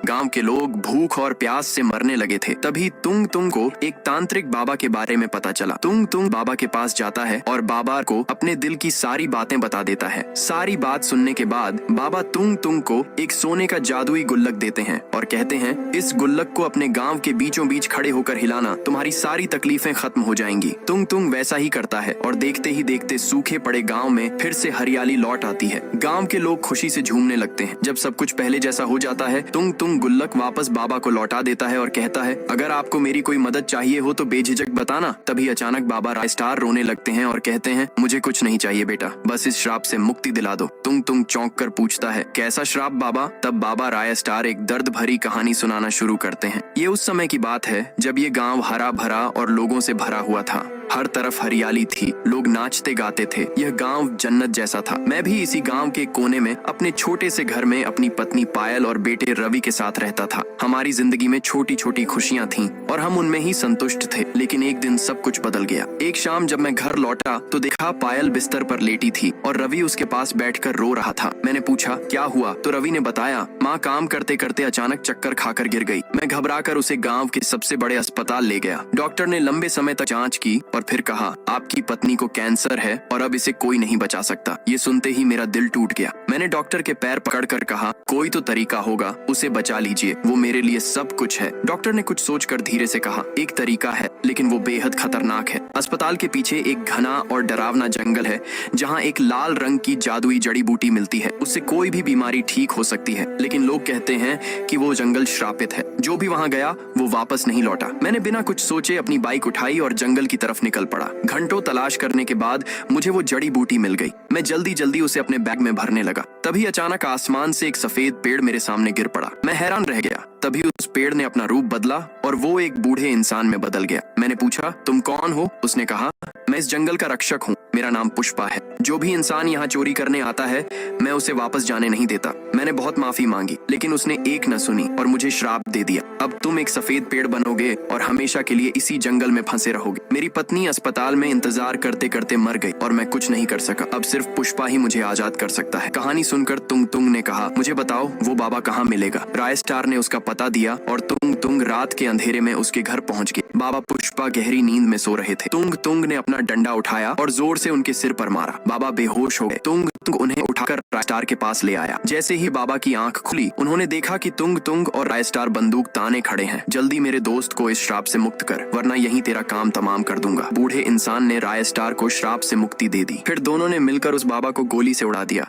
गांव के लोग भूख और प्यास से मरने लगे थे। तभी तुंग तुंग को एक तांत्रिक बाबा के बारे में पता चला। तुंग तुंग बाबा के पास जाता है और बाबा को अपने दिल की सारी बातें बता देता है। सारी बात सुनने के बाद बाबा तुंग तुंग को एक सोने का जादुई गुल्लक देते हैं और कहते हैं, इस गुल्लक को अपने गांव के बीचों बीच खड़े होकर हिलाना, तुम्हारी सारी तकलीफें खत्म हो जाएंगी। तुंग तुंग वैसा ही करता है और देखते ही देखते सूखे पड़े गांव में फिर से हरियाली लौट आती है। गांव के लोग खुशी से झूमने लगते हैं। जब सब कुछ पहले जैसा हो जाता है, तुंग तुंग गुल्लक वापस बाबा को लौटा देता है और कहता है, अगर आपको मेरी कोई मदद चाहिए हो तो बेझिझक बताना। तभी अचानक बाबा रायस्टार रोने लगते हैं और कहते हैं, मुझे कुछ नहीं चाहिए बेटा, बस इस श्राप से मुक्ति दिला दो। तुंग तुंग चौंक कर पूछता है, कैसा श्राप बाबा? तब बाबा रायस्टार एक दर्द भरी कहानी सुनाना शुरू करते हैं। ये उस समय की बात है जब ये गांव हरा भरा और लोगों से भरा हुआ था। हर तरफ हरियाली थी, लोग नाचते गाते थे। यह गांव जन्नत जैसा था। मैं भी इसी गांव के कोने में अपने छोटे से घर में अपनी पत्नी पायल और बेटे रवि के साथ रहता था। हमारी जिंदगी में छोटी छोटी खुशियां थीं और हम उनमें ही संतुष्ट थे। लेकिन एक दिन सब कुछ बदल गया। एक शाम जब मैं घर लौटा तो देखा पायल बिस्तर पर लेटी थी और रवि उसके पास बैठकर रो रहा था। मैंने पूछा, क्या हुआ? तो रवि ने बताया, माँ काम करते करते अचानक चक्कर खाकर गिर गई। मैं घबराकर उसे गाँव के सबसे बड़े अस्पताल ले गया। डॉक्टर ने लंबे समय तक जाँच की और फिर कहा, आपकी पत्नी को कैंसर है और अब इसे कोई नहीं बचा सकता। ये सुनते ही मेरा दिल टूट गया। मैंने डॉक्टर के पैर पकड़कर कहा, कोई तो तरीका होगा, उसे बचा लीजिए, वो मेरे लिए सब कुछ है। डॉक्टर ने कुछ सोचकर धीरे से कहा, एक तरीका है, लेकिन वो बेहद खतरनाक है। अस्पताल के पीछे एक घना और डरावना जंगल है जहाँ एक लाल रंग की जादुई जड़ी बूटी मिलती है। उससे कोई भी बीमारी ठीक हो सकती है, लेकिन लोग कहते हैं कि वो जंगल श्रापित है। जो भी वहाँ गया वो वापस नहीं लौटा। मैंने बिना कुछ सोचे अपनी बाइक उठाई और जंगल की तरफ निकल पड़ा। घंटों तलाश करने के बाद मुझे वो जड़ी बूटी मिल गई। मैं जल्दी जल्दी उसे अपने बैग में भरने लगा। तभी अचानक आसमान से एक सफेद पेड़ मेरे सामने गिर पड़ा। मैं हैरान रह गया। तभी उस पेड़ ने अपना रूप बदला और वो एक बूढ़े इंसान में बदल गया। मैंने पूछा, तुम कौन हो? उसने कहा, मैं इस जंगल का रक्षक हूँ, मेरा नाम पुष्पा है। जो भी इंसान यहाँ चोरी करने आता है मैं उसे वापस जाने नहीं देता। मैंने बहुत माफी मांगी, लेकिन उसने एक न सुनी और मुझे श्राप दे दिया। अब तुम एक सफेद पेड़ बनोगे और हमेशा के लिए इसी जंगल में फंसे रहोगे। मेरी पत्नी अस्पताल में इंतजार करते करते मर गई और मैं कुछ नहीं कर सका। अब सिर्फ पुष्पा ही मुझे आजाद कर सकता है। कहानी सुनकर तुंग तुंग ने कहा, मुझे बताओ वो बाबा कहाँ मिलेगा? रायस्टार ने उसका पता दिया और तुंग तुंग रात के अंधेरे में उसके घर पहुंच गए। बाबा पुष्पा गहरी नींद में सो रहे थे। तुंग तुंग ने अपना डंडा उठाया और जोर से उनके सिर पर मारा। बाबा बेहोश हो गए। तुंग तुंग उन्हें उठाकर रायस्टार के पास ले आया। जैसे ही बाबा की आंख खुली, उन्होंने देखा कि तुंग तुंग और रायस्टार बंदूक ताने खड़े हैं। जल्दी मेरे दोस्त को इस श्राप से मुक्त कर, वरना यहीं तेरा काम तमाम कर दूंगा। बूढ़े इंसान ने रायस्टार को श्राप से मुक्ति दे दी। फिर दोनों ने मिलकर उस बाबा को गोली से उड़ा दिया।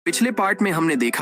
पिछले पार्ट में हमने देखा